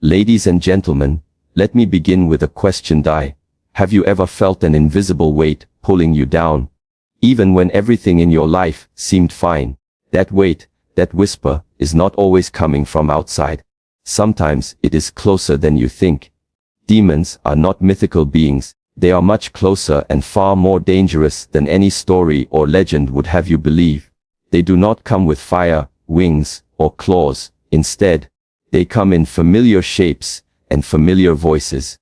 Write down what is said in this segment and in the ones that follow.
Ladies and gentlemen, let me begin with a question. Have you ever felt an invisible weight pulling you down? Even when everything in your life seemed fine, that weight, that whisper, is not always coming from outside. Sometimes it is closer than you think. Demons are not mythical beings. They are much closer and far more dangerous than any story or legend would have you believe. They do not come with fire, wings, or claws. Instead, they come in familiar shapes and familiar voices.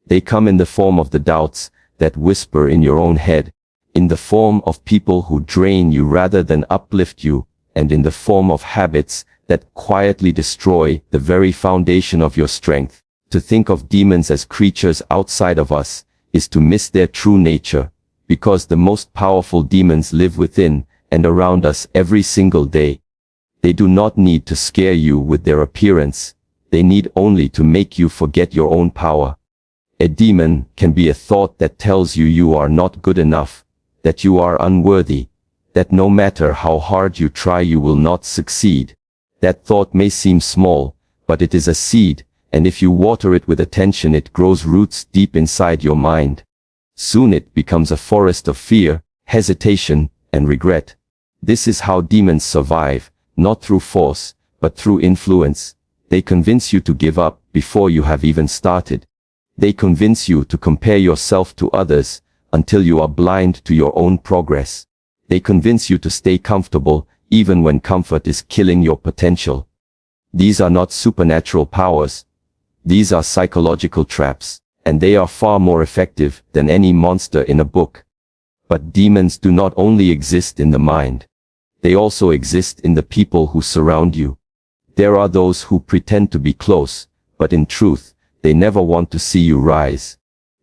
They come in the form of the doubts that whisper in your own head, in the form of people who drain you rather than uplift you, and in the form of habits that quietly destroy the very foundation of your strength. To think of demons as creatures outside of us is to miss their true nature, because the most powerful demons live within and around us every single day. They do not need to scare you with their appearance. They need only to make you forget your own power. A demon can be a thought that tells you you are not good enough, that you are unworthy, that no matter how hard you try you will not succeed. That thought may seem small, but it is a seed, and if you water it with attention it grows roots deep inside your mind. Soon it becomes a forest of fear, hesitation, and regret. This is how demons survive, not through force, but through influence. They convince you to give up before you have even started. They convince you to compare yourself to others until you are blind to your own progress. They convince you to stay comfortable even when comfort is killing your potential. These are not supernatural powers. These are psychological traps, and they are far more effective than any monster in a book. But demons do not only exist in the mind. They also exist in the people who surround you. There are those who pretend to be close, but in truth, they never want to see you rise.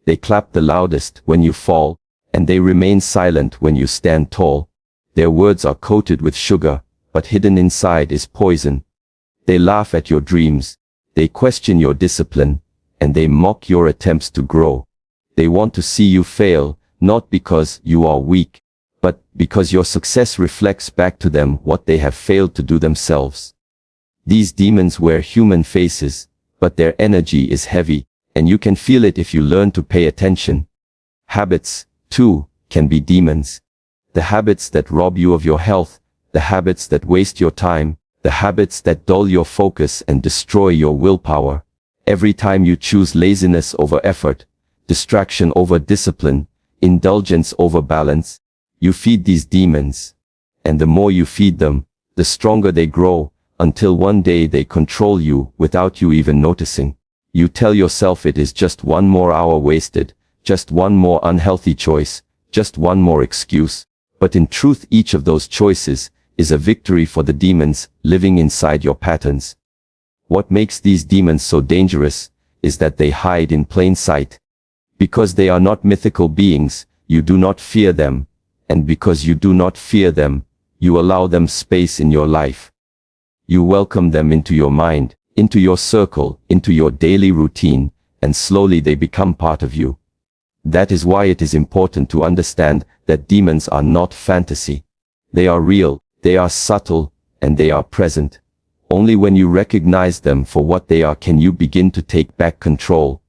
They clap the loudest when you fall, and they remain silent when you stand tall. Their words are coated with sugar, but hidden inside is poison. They laugh at your dreams, they question your discipline, and they mock your attempts to grow. They want to see you fail, not because you are weak, but because your success reflects back to them what they have failed to do themselves. These demons wear human faces, but their energy is heavy, and you can feel it if you learn to pay attention. Habits, too, can be demons. The habits that rob you of your health, the habits that waste your time, the habits that dull your focus and destroy your willpower. Every time you choose laziness over effort, distraction over discipline, indulgence over balance, you feed these demons. And the more you feed them, the stronger they grow, until one day they control you without you even noticing. You tell yourself it is just one more hour wasted, just one more unhealthy choice, just one more excuse. But in truth each of those choices is a victory for the demons living inside your patterns. What makes these demons so dangerous is that they hide in plain sight. Because they are not mythical beings, you do not fear them. And because you do not fear them, you allow them space in your life. You welcome them into your mind, into your circle, into your daily routine, and slowly they become part of you. That is why it is important to understand that demons are not fantasy. They are real, they are subtle, and they are present. Only when you recognize them for what they are can you begin to take back control.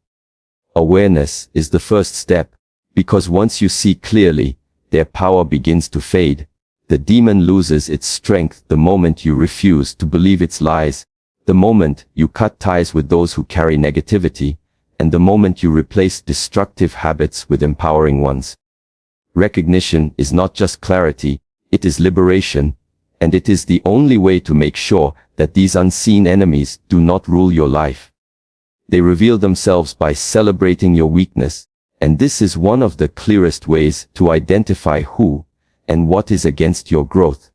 Awareness is the first step, because once you see clearly, their power begins to fade. The demon loses its strength the moment you refuse to believe its lies, the moment you cut ties with those who carry negativity, and the moment you replace destructive habits with empowering ones. Recognition is not just clarity, it is liberation, and it is the only way to make sure that these unseen enemies do not rule your life. They reveal themselves by celebrating your weakness, and this is one of the clearest ways to identify who and what is against your growth.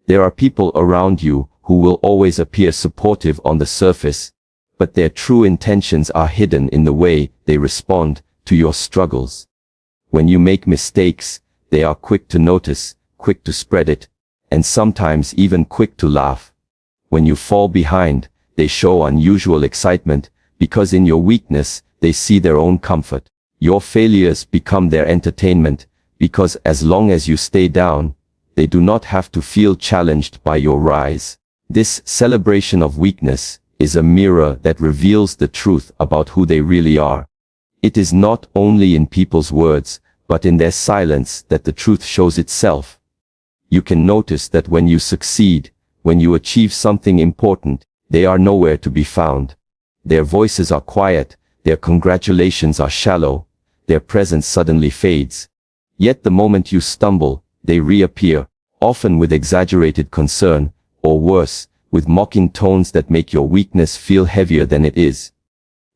There are people around you who will always appear supportive on the surface, but their true intentions are hidden in the way they respond to your struggles. When you make mistakes, they are quick to notice, quick to spread it, and sometimes even quick to laugh. When you fall behind, they show unusual excitement, because in your weakness, they see their own comfort. Your failures become their entertainment, because as long as you stay down, they do not have to feel challenged by your rise. This celebration of weakness is a mirror that reveals the truth about who they really are. It is not only in people's words, but in their silence that the truth shows itself. You can notice that when you succeed, when you achieve something important, they are nowhere to be found. Their voices are quiet, their congratulations are shallow, their presence suddenly fades. Yet the moment you stumble, they reappear, often with exaggerated concern, or worse, with mocking tones that make your weakness feel heavier than it is.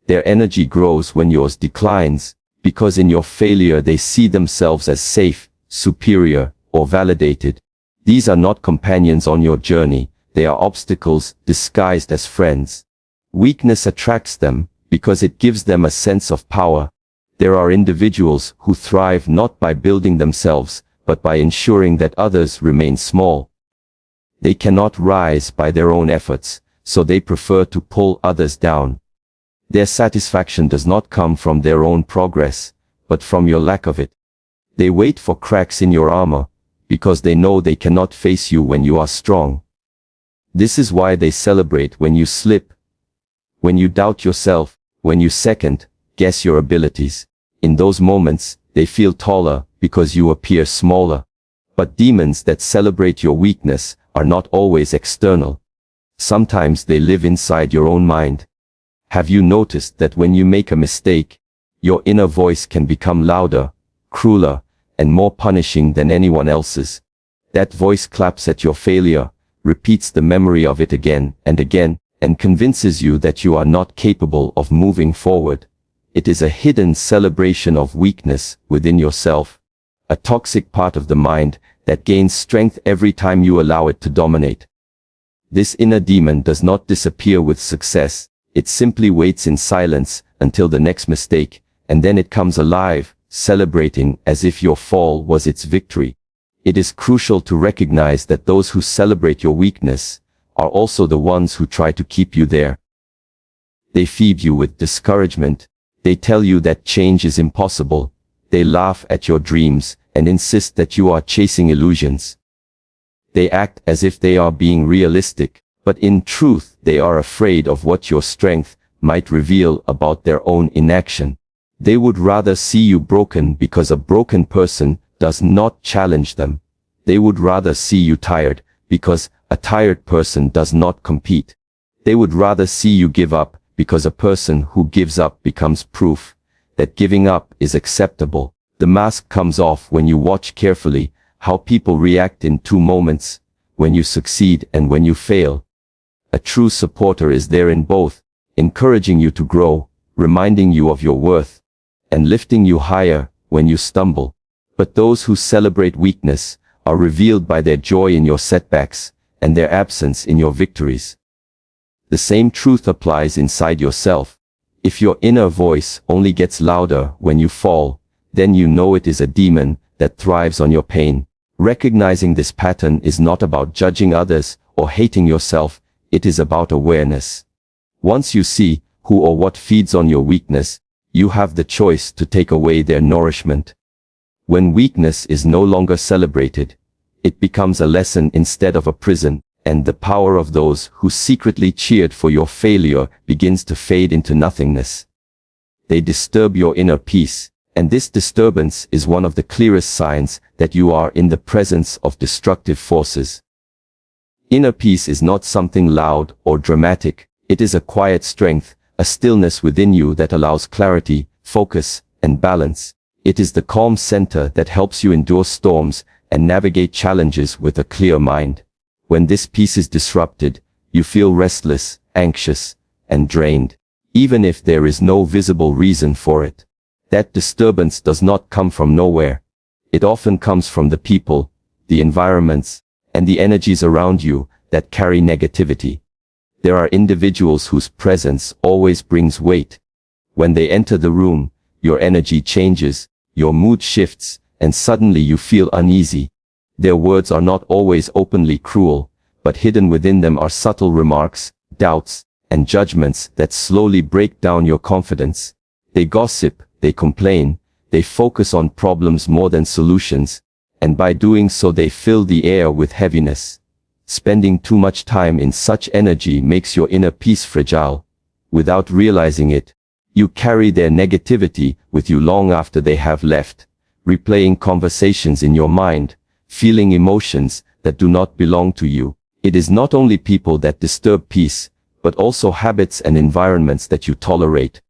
Their energy grows when yours declines, because in your failure they see themselves as safe, superior, or validated. These are not companions on your journey, they are obstacles disguised as friends. Weakness attracts them, because it gives them a sense of power. There are individuals who thrive not by building themselves, but by ensuring that others remain small. They cannot rise by their own efforts, so they prefer to pull others down. Their satisfaction does not come from their own progress, but from your lack of it. They wait for cracks in your armor, because they know they cannot face you when you are strong. This is why they celebrate when you slip, when you doubt yourself, when you second-guess your abilities. In those moments, they feel taller, because you appear smaller. But demons that celebrate your weakness are not always external. Sometimes they live inside your own mind. Have you noticed that when you make a mistake, your inner voice can become louder, crueler, and more punishing than anyone else's? That voice claps at your failure, repeats the memory of it again and again, and convinces you that you are not capable of moving forward. It is a hidden celebration of weakness within yourself, a toxic part of the mind that gains strength every time you allow it to dominate. This inner demon does not disappear with success, it simply waits in silence until the next mistake, and then it comes alive, celebrating as if your fall was its victory. It is crucial to recognize that those who celebrate your weakness are also the ones who try to keep you there. They feed you with discouragement. They tell you that change is impossible. They laugh at your dreams and insist that you are chasing illusions. They act as if they are being realistic, but in truth they are afraid of what your strength might reveal about their own inaction. They would rather see you broken because a broken person does not challenge them. They would rather see you tired because a tired person does not compete. They would rather see you give up because a person who gives up becomes proof that giving up is acceptable. The mask comes off when you watch carefully how people react in two moments, when you succeed and when you fail. A true supporter is there in both, encouraging you to grow, reminding you of your worth, and lifting you higher when you stumble. But those who celebrate weakness are revealed by their joy in your setbacks and their absence in your victories. The same truth applies inside yourself. If your inner voice only gets louder when you fall, then you know it is a demon that thrives on your pain. Recognizing this pattern is not about judging others or hating yourself, it is about awareness. Once you see who or what feeds on your weakness, you have the choice to take away their nourishment. When weakness is no longer celebrated, it becomes a lesson instead of a prison, and the power of those who secretly cheered for your failure begins to fade into nothingness. They disturb your inner peace, and this disturbance is one of the clearest signs that you are in the presence of destructive forces. Inner peace is not something loud or dramatic, it is a quiet strength, a stillness within you that allows clarity, focus, and balance. It is the calm center that helps you endure storms and navigate challenges with a clear mind. When this peace is disrupted, you feel restless, anxious, and drained, even if there is no visible reason for it. That disturbance does not come from nowhere. It often comes from the people, the environments, and the energies around you that carry negativity. There are individuals whose presence always brings weight. When they enter the room, your energy changes, your mood shifts, and suddenly you feel uneasy. Their words are not always openly cruel, but hidden within them are subtle remarks, doubts, and judgments that slowly break down your confidence. They gossip, they complain, they focus on problems more than solutions, and by doing so they fill the air with heaviness. Spending too much time in such energy makes your inner peace fragile. Without realizing it, you carry their negativity with you long after they have left, replaying conversations in your mind, feeling emotions that do not belong to you. It is not only people that disturb peace, but also habits and environments that you tolerate.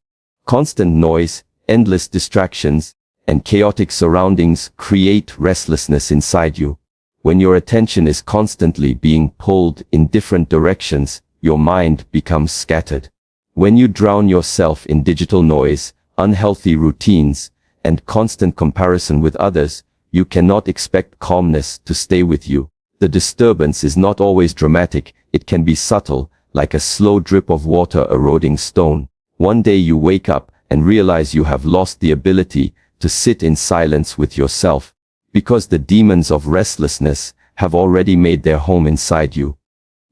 Constant noise, endless distractions, and chaotic surroundings create restlessness inside you. When your attention is constantly being pulled in different directions, your mind becomes scattered. When you drown yourself in digital noise, unhealthy routines, and constant comparison with others, you cannot expect calmness to stay with you. The disturbance is not always dramatic, it can be subtle, like a slow drip of water eroding stone. One day you wake up and realize you have lost the ability to sit in silence with yourself, because the demons of restlessness have already made their home inside you.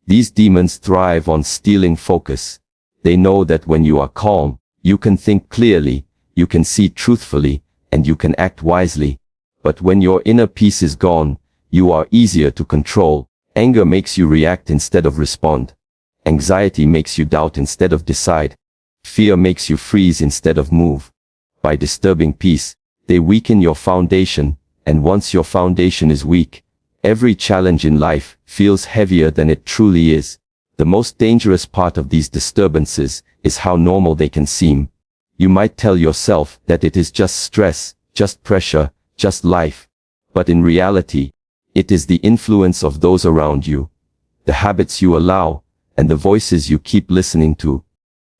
These demons thrive on stealing focus. They know that when you are calm, you can think clearly, you can see truthfully, and you can act wisely. But when your inner peace is gone, you are easier to control. Anger makes you react instead of respond. Anxiety makes you doubt instead of decide. Fear makes you freeze instead of move. By disturbing peace, they weaken your foundation, and once your foundation is weak, every challenge in life feels heavier than it truly is. The most dangerous part of these disturbances is how normal they can seem. You might tell yourself that it is just stress, just pressure, just life. But in reality, it is the influence of those around you, the habits you allow, and the voices you keep listening to.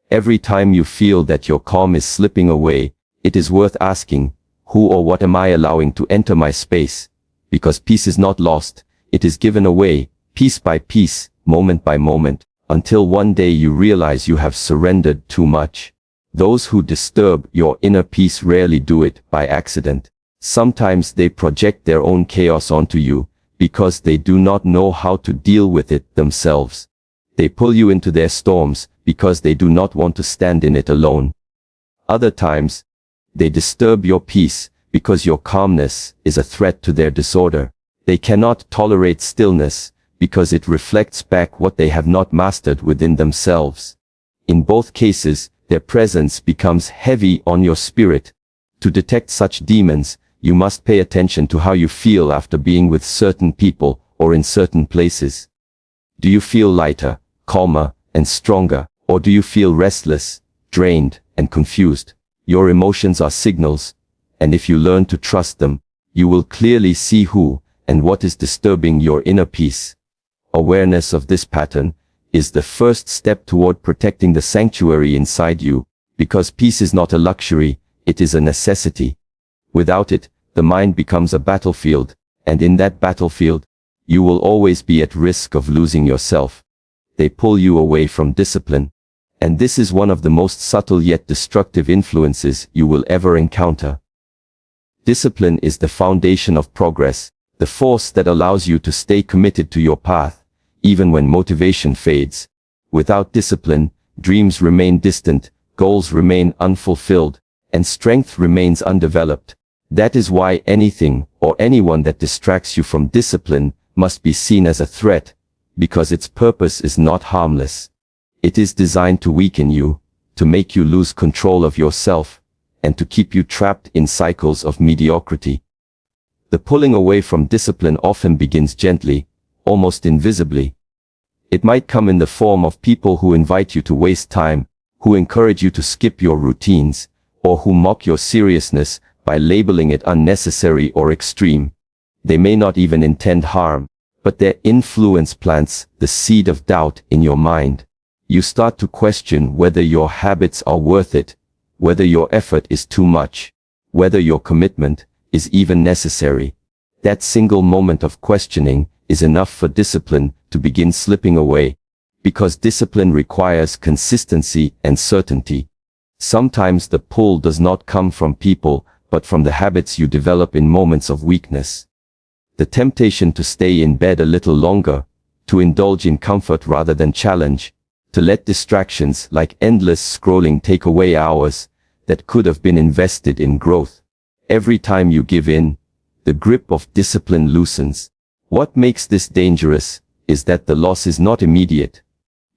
Every time you feel that your calm is slipping away, it is worth asking, who or what am I allowing to enter my space? Because peace is not lost, it is given away, piece by piece, moment by moment, until one day you realize you have surrendered too much. Those who disturb your inner peace rarely do it by accident. Sometimes they project their own chaos onto you, because they do not know how to deal with it themselves. They pull you into their storms, because they do not want to stand in it alone. Other times, they disturb your peace, because your calmness is a threat to their disorder. They cannot tolerate stillness, because it reflects back what they have not mastered within themselves. In both cases, their presence becomes heavy on your spirit. To detect such demons, you must pay attention to how you feel after being with certain people or in certain places. Do you feel lighter, calmer, and stronger, or do you feel restless, drained, and confused? Your emotions are signals, and if you learn to trust them, you will clearly see who and what is disturbing your inner peace. Awareness of this pattern is the first step toward protecting the sanctuary inside you, because peace is not a luxury, it is a necessity. Without it, the mind becomes a battlefield, and in that battlefield, you will always be at risk of losing yourself. They pull you away from discipline, and this is one of the most subtle yet destructive influences you will ever encounter. Discipline is the foundation of progress, the force that allows you to stay committed to your path, even when motivation fades. Without discipline, dreams remain distant, goals remain unfulfilled, and strength remains undeveloped. That is why anything or anyone that distracts you from discipline must be seen as a threat, because its purpose is not harmless. It is designed to weaken you, to make you lose control of yourself, and to keep you trapped in cycles of mediocrity. The pulling away from discipline often begins gently, almost invisibly. It might come in the form of people who invite you to waste time, who encourage you to skip your routines, or who mock your seriousness by labeling it unnecessary or extreme. They may not even intend harm, but their influence plants the seed of doubt in your mind. You start to question whether your habits are worth it, whether your effort is too much, whether your commitment is even necessary. That single moment of questioning is enough for discipline to begin slipping away, because discipline requires consistency and certainty. Sometimes the pull does not come from people, but from the habits you develop in moments of weakness. The temptation to stay in bed a little longer, to indulge in comfort rather than challenge, to let distractions like endless scrolling take away hours that could have been invested in growth. Every time you give in, the grip of discipline loosens. What makes this dangerous is that the loss is not immediate.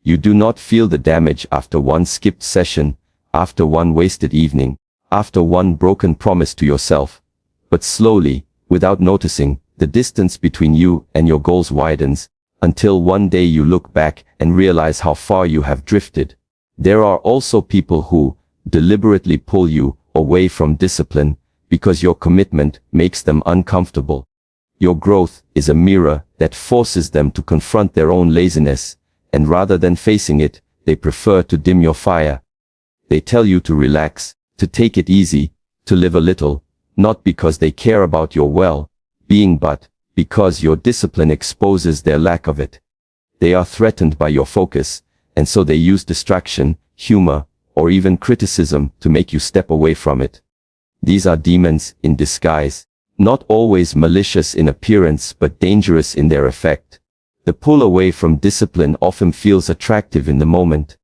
You do not feel the damage after one skipped session, after one wasted evening, after one broken promise to yourself. But slowly, without noticing, the distance between you and your goals widens, until one day you look back and realize how far you have drifted. There are also people who deliberately pull you away from discipline because your commitment makes them uncomfortable. Your growth is a mirror that forces them to confront their own laziness, and rather than facing it, they prefer to dim your fire. They tell you to relax, to take it easy, to live a little, not because they care about your well-being but because your discipline exposes their lack of it. They are threatened by your focus, and so they use distraction, humor, or even criticism to make you step away from it. These are demons in disguise, not always malicious in appearance but dangerous in their effect. The pull away from discipline often feels attractive in the moment.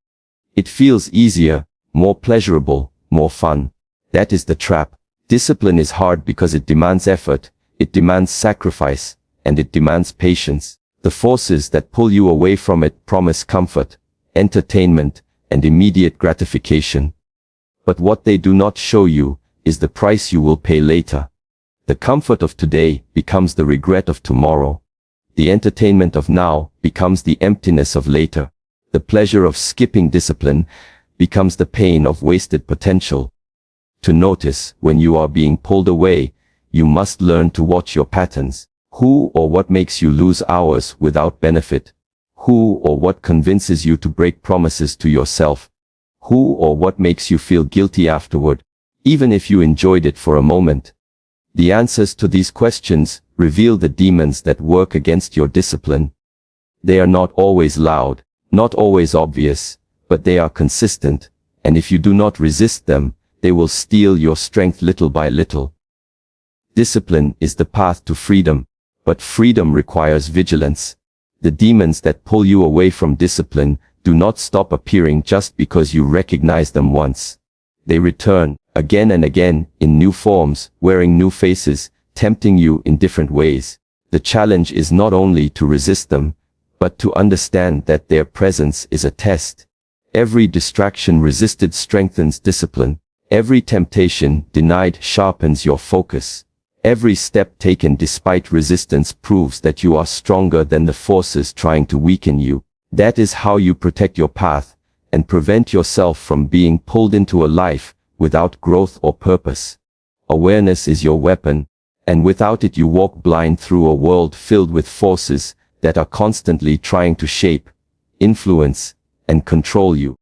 It feels easier, more pleasurable, more fun. That is the trap. Discipline is hard because it demands effort, it demands sacrifice, and it demands patience. The forces that pull you away from it promise comfort, entertainment, and immediate gratification. But what they do not show you is the price you will pay later. The comfort of today becomes the regret of tomorrow. The entertainment of now becomes the emptiness of later. The pleasure of skipping discipline becomes the pain of wasted potential. To notice when you are being pulled away, you must learn to watch your patterns. Who or what makes you lose hours without benefit? Who or what convinces you to break promises to yourself? Who or what makes you feel guilty afterward, even if you enjoyed it for a moment? The answers to these questions reveal the demons that work against your discipline. They are not always loud, not always obvious, but they are consistent, and if you do not resist them, they will steal your strength little by little. Discipline is the path to freedom, but freedom requires vigilance. The demons that pull you away from discipline do not stop appearing just because you recognize them once. They return, again and again, in new forms, wearing new faces, tempting you in different ways. The challenge is not only to resist them, but to understand that their presence is a test. Every distraction resisted strengthens discipline. Every temptation denied sharpens your focus. Every step taken despite resistance proves that you are stronger than the forces trying to weaken you. That is how you protect your path and prevent yourself from being pulled into a life without growth or purpose. Awareness is your weapon, and without it you walk blind through a world filled with forces that are constantly trying to shape, influence, and control you.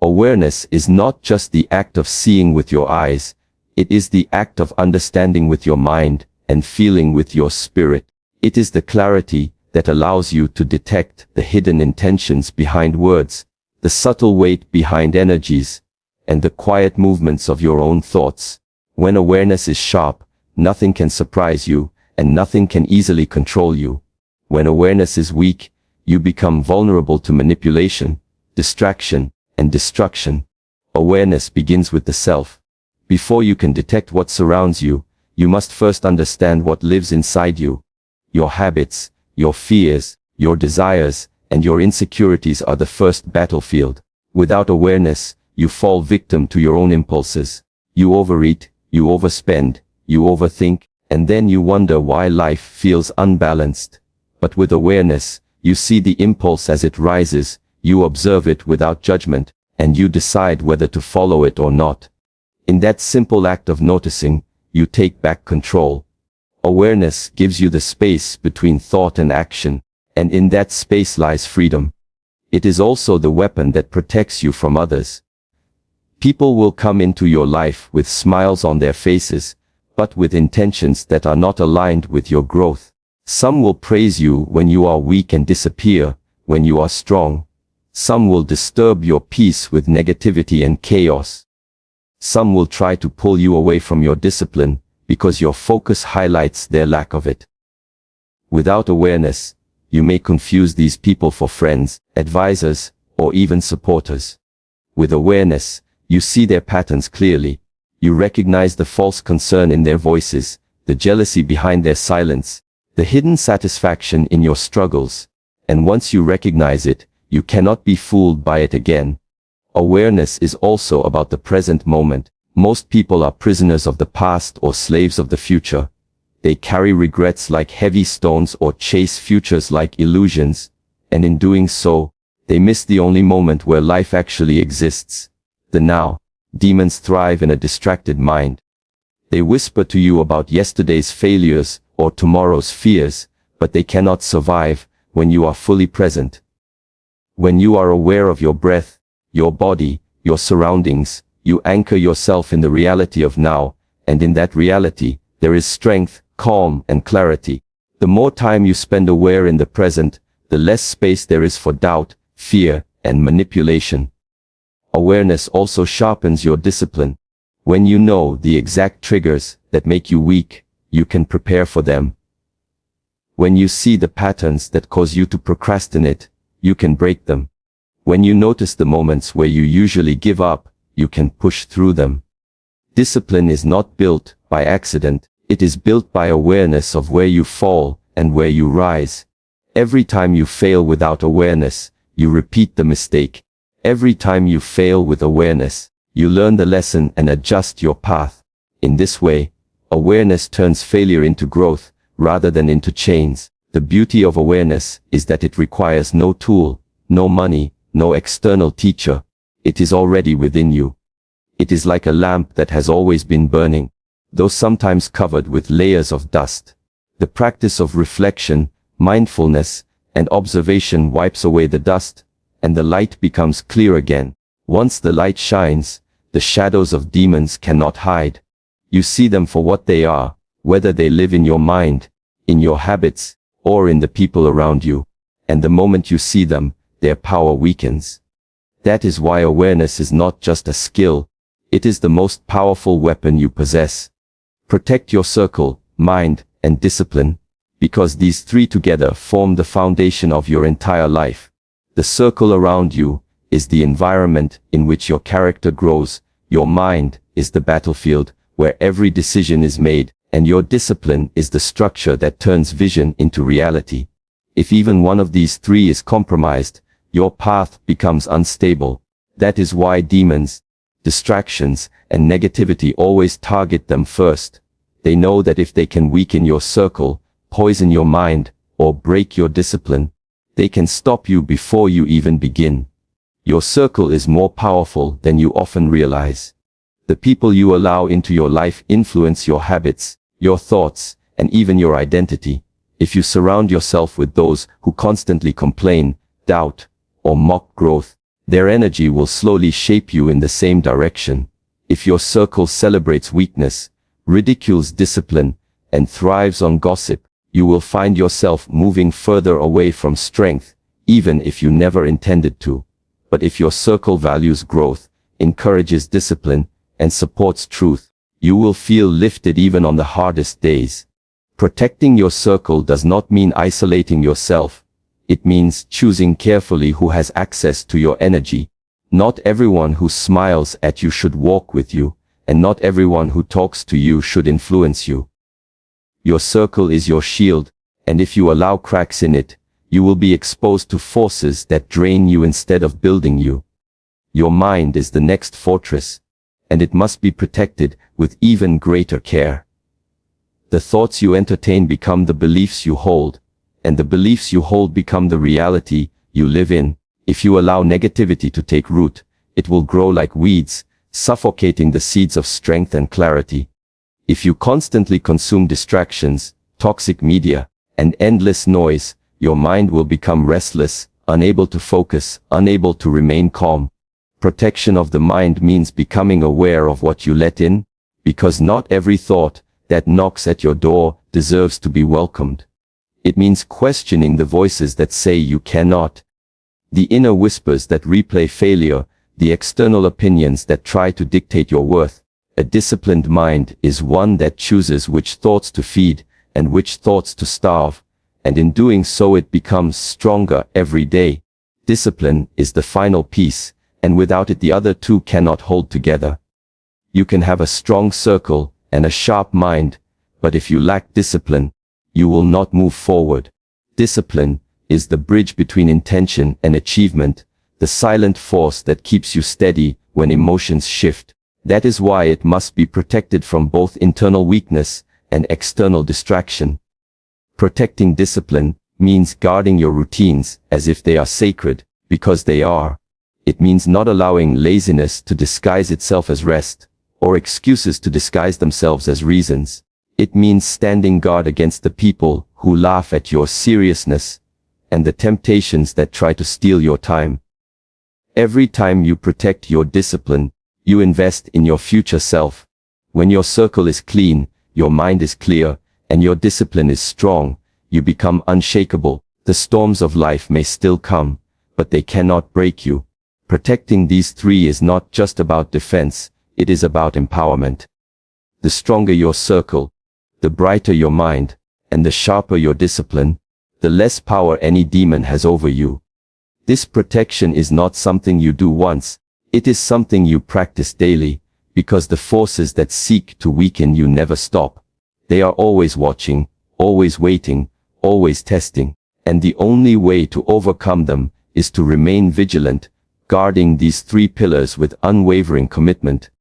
Awareness is not just the act of seeing with your eyes, it is the act of understanding with your mind and feeling with your spirit. It is the clarity that allows you to detect the hidden intentions behind words, the subtle weight behind energies, and the quiet movements of your own thoughts. When awareness is sharp, nothing can surprise you, and nothing can easily control you. When awareness is weak, you become vulnerable to manipulation, distraction, and destruction. Awareness begins with the self. Before you can detect what surrounds you, you must first understand what lives inside you. Your habits, your fears, your desires, and your insecurities are the first battlefield. Without awareness, you fall victim to your own impulses. You overeat, you overspend, you overthink, and then you wonder why life feels unbalanced. But with awareness, you see the impulse as it rises, you observe it without judgment, and you decide whether to follow it or not. In that simple act of noticing, you take back control. Awareness gives you the space between thought and action, and in that space lies freedom. It is also the weapon that protects you from others. People will come into your life with smiles on their faces, but with intentions that are not aligned with your growth. Some will praise you when you are weak and disappear when you are strong. Some will disturb your peace with negativity and chaos. Some will try to pull you away from your discipline because your focus highlights their lack of it. Without awareness, you may confuse these people for friends, advisors, or even supporters. With awareness, you see their patterns clearly. You recognize the false concern in their voices, the jealousy behind their silence, the hidden satisfaction in your struggles. And once you recognize it, you cannot be fooled by it again. Awareness is also about the present moment. Most people are prisoners of the past or slaves of the future. They carry regrets like heavy stones or chase futures like illusions, and in doing so, they miss the only moment where life actually exists, the now. Demons thrive in a distracted mind. They whisper to you about yesterday's failures or tomorrow's fears, but they cannot survive when you are fully present. When you are aware of your breath, your body, your surroundings, you anchor yourself in the reality of now, and in that reality, there is strength, calm, and clarity. The more time you spend aware in the present, the less space there is for doubt, fear, and manipulation. Awareness also sharpens your discipline. When you know the exact triggers that make you weak, you can prepare for them. When you see the patterns that cause you to procrastinate, you can break them. When you notice the moments where you usually give up, you can push through them. Discipline is not built by accident, it is built by awareness of where you fall and where you rise. Every time you fail without awareness, you repeat the mistake. Every time you fail with awareness, you learn the lesson and adjust your path. In this way, awareness turns failure into growth, rather than into chains. The beauty of awareness is that it requires no tool, no money, no external teacher. It is already within you. It is like a lamp that has always been burning, though sometimes covered with layers of dust. The practice of reflection, mindfulness, and observation wipes away the dust, and the light becomes clear again. Once the light shines, the shadows of demons cannot hide. You see them for what they are, whether they live in your mind, in your habits, or in the people around you. And the moment you see them, their power weakens. That is why awareness is not just a skill, it is the most powerful weapon you possess. Protect your circle, mind, and discipline, because these three together form the foundation of your entire life. The circle around you is the environment in which your character grows, your mind is the battlefield where every decision is made, and your discipline is the structure that turns vision into reality. If even one of these three is compromised, your path becomes unstable. That is why demons, distractions, and negativity always target them first. They know that if they can weaken your circle, poison your mind, or break your discipline, they can stop you before you even begin. Your circle is more powerful than you often realize. The people you allow into your life influence your habits, your thoughts, and even your identity. If you surround yourself with those who constantly complain, doubt, or mock growth, their energy will slowly shape you in the same direction. If your circle celebrates weakness, ridicules discipline, and thrives on gossip, you will find yourself moving further away from strength, even if you never intended to. But if your circle values growth, encourages discipline, and supports truth, you will feel lifted even on the hardest days. Protecting your circle does not mean isolating yourself. It means choosing carefully who has access to your energy. Not everyone who smiles at you should walk with you, and not everyone who talks to you should influence you. Your circle is your shield, and if you allow cracks in it, you will be exposed to forces that drain you instead of building you. Your mind is the next fortress, and it must be protected with even greater care. The thoughts you entertain become the beliefs you hold, and the beliefs you hold become the reality you live in. If you allow negativity to take root, it will grow like weeds, suffocating the seeds of strength and clarity. If you constantly consume distractions, toxic media, and endless noise, your mind will become restless, unable to focus, unable to remain calm. Protection of the mind means becoming aware of what you let in, because not every thought that knocks at your door deserves to be welcomed. It means questioning the voices that say you cannot, the inner whispers that replay failure, the external opinions that try to dictate your worth. A disciplined mind is one that chooses which thoughts to feed and which thoughts to starve, and in doing so it becomes stronger every day. Discipline is the final piece, and without it the other two cannot hold together. You can have a strong circle and a sharp mind, but if you lack discipline, you will not move forward. Discipline is the bridge between intention and achievement, the silent force that keeps you steady when emotions shift. That is why it must be protected from both internal weakness and external distraction. Protecting discipline means guarding your routines as if they are sacred, because they are. It means not allowing laziness to disguise itself as rest, or excuses to disguise themselves as reasons. It means standing guard against the people who laugh at your seriousness and the temptations that try to steal your time. Every time you protect your discipline, you invest in your future self. When your circle is clean, your mind is clear, and your discipline is strong, you become unshakable. The storms of life may still come, but they cannot break you. Protecting these three is not just about defense, it is about empowerment. The stronger your circle, the brighter your mind, and the sharper your discipline, the less power any demon has over you. This protection is not something you do once, it is something you practice daily, because the forces that seek to weaken you never stop. They are always watching, always waiting, always testing, and the only way to overcome them is to remain vigilant, guarding these three pillars with unwavering commitment.